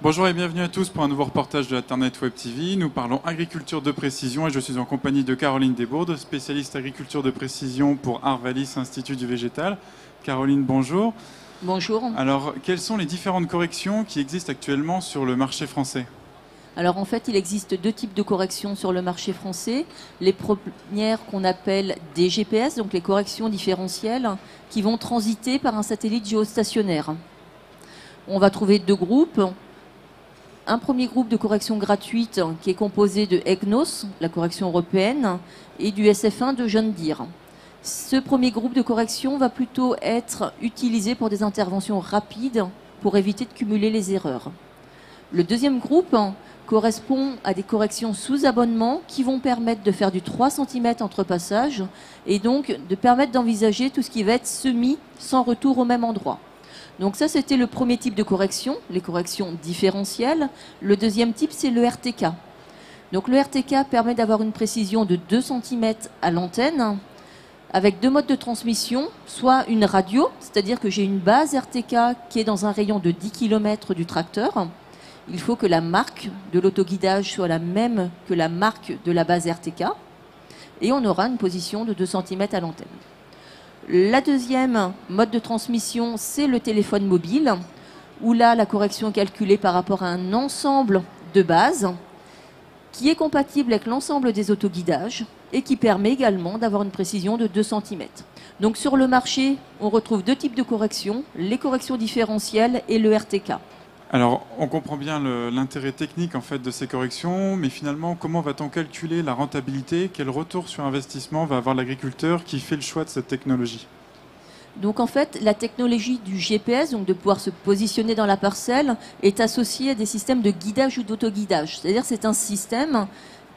Bonjour et bienvenue à tous pour un nouveau reportage de Internet Web TV. Nous parlons agriculture de précision et je suis en compagnie de Caroline Desbourdes, spécialiste agriculture de précision pour Arvalis Institut du Végétal. Caroline, bonjour. Bonjour. Alors, quelles sont les différentes corrections qui existent actuellement sur le marché français ? Alors en fait, il existe deux types de corrections sur le marché français. Les premières qu'on appelle des GPS, donc les corrections différentielles, qui vont transiter par un satellite géostationnaire. On va trouver deux groupes. Un premier groupe de correction gratuite qui est composé de EGNOS, la correction européenne, et du SF1 de John Deere. Ce premier groupe de correction va plutôt être utilisé pour des interventions rapides pour éviter de cumuler les erreurs. Le deuxième groupe correspond à des corrections sous abonnement qui vont permettre de faire du 3 cm entre passages et donc de permettre d'envisager tout ce qui va être semis sans retour au même endroit. Donc ça, c'était le premier type de correction, les corrections différentielles. Le deuxième type, c'est le RTK. Donc le RTK permet d'avoir une précision de 2 cm à l'antenne avec deux modes de transmission, soit une radio, c'est-à-dire que j'ai une base RTK qui est dans un rayon de 10 km du tracteur. Il faut que la marque de l'autoguidage soit la même que la marque de la base RTK. Et on aura une position de 2 cm à l'antenne. La deuxième mode de transmission, c'est le téléphone mobile, où là, la correction est calculée par rapport à un ensemble de bases qui est compatible avec l'ensemble des autoguidages et qui permet également d'avoir une précision de 2 cm. Donc sur le marché, on retrouve deux types de corrections, les corrections différentielles et le RTK. Alors, on comprend bien l'intérêt technique en fait de ces corrections, mais finalement, comment va-t-on calculer la rentabilité ? Quel retour sur investissement va avoir l'agriculteur qui fait le choix de cette technologie ? Donc en fait, la technologie du GPS, donc de pouvoir se positionner dans la parcelle, est associée à des systèmes de guidage ou d'autoguidage. C'est-à-dire c'est un système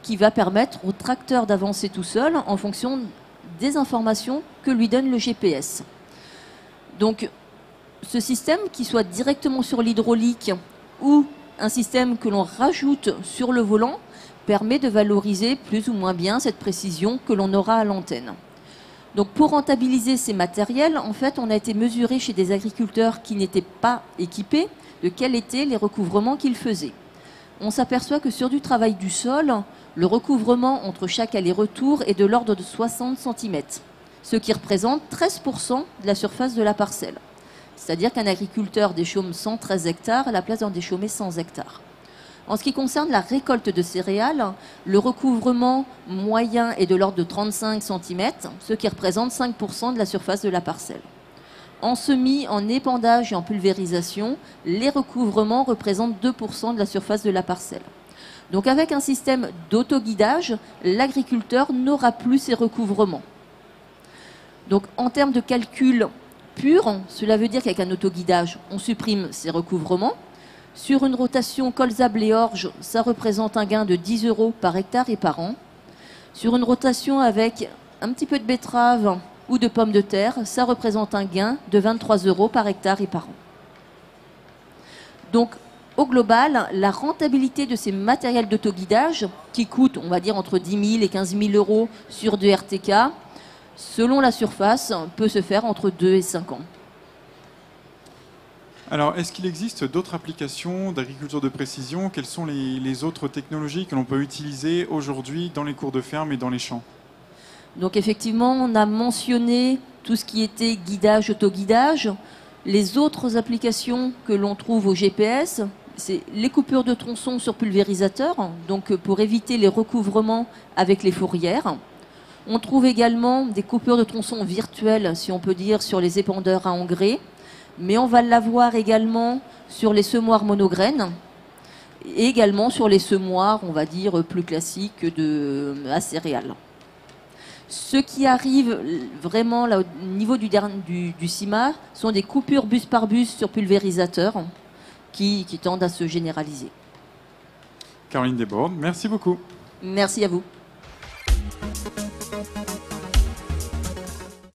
qui va permettre au tracteur d'avancer tout seul en fonction des informations que lui donne le GPS. Donc ce système, qui soit directement sur l'hydraulique ou un système que l'on rajoute sur le volant, permet de valoriser plus ou moins bien cette précision que l'on aura à l'antenne. Donc pour rentabiliser ces matériels, en fait, on a été mesuré chez des agriculteurs qui n'étaient pas équipés de quels étaient les recouvrements qu'ils faisaient. On s'aperçoit que sur du travail du sol, le recouvrement entre chaque aller-retour est de l'ordre de 60 cm, ce qui représente 13% de la surface de la parcelle. C'est-à-dire qu'un agriculteur déchaume 113 hectares à la place d'en déchaumer 100 hectares. En ce qui concerne la récolte de céréales, le recouvrement moyen est de l'ordre de 35 cm, ce qui représente 5% de la surface de la parcelle. En semis, en épandage et en pulvérisation, les recouvrements représentent 2% de la surface de la parcelle. Donc avec un système d'autoguidage, l'agriculteur n'aura plus ces recouvrements. Donc en termes de calcul pur, cela veut dire qu'avec un autoguidage, on supprime ces recouvrements. Sur une rotation colza et orge, ça représente un gain de 10 € par hectare et par an. Sur une rotation avec un petit peu de betterave ou de pommes de terre, ça représente un gain de 23 € par hectare et par an. Donc, au global, la rentabilité de ces matériels d'autoguidage, qui coûtent, on va dire, entre 10 000 et 15 000 € sur du RTK, selon la surface, peut se faire entre 2 et 5 ans. Alors, est-ce qu'il existe d'autres applications d'agriculture de précision ? Quelles sont les autres technologies que l'on peut utiliser aujourd'hui dans les cours de ferme et dans les champs ? Donc effectivement, on a mentionné tout ce qui était guidage, autoguidage. Les autres applications que l'on trouve au GPS, c'est les coupures de tronçons sur pulvérisateur, donc pour éviter les recouvrements avec les fourrières. On trouve également des coupures de tronçons virtuelles, si on peut dire, sur les épandeurs à engrais. Mais on va l'avoir également sur les semoirs monograines et également sur les semoirs, on va dire, plus classiques à céréales. Ce qui arrive vraiment là, au niveau du CIMA sont des coupures bus par bus sur pulvérisateur qui tendent à se généraliser. Caroline Desbourdes, merci beaucoup. Merci à vous.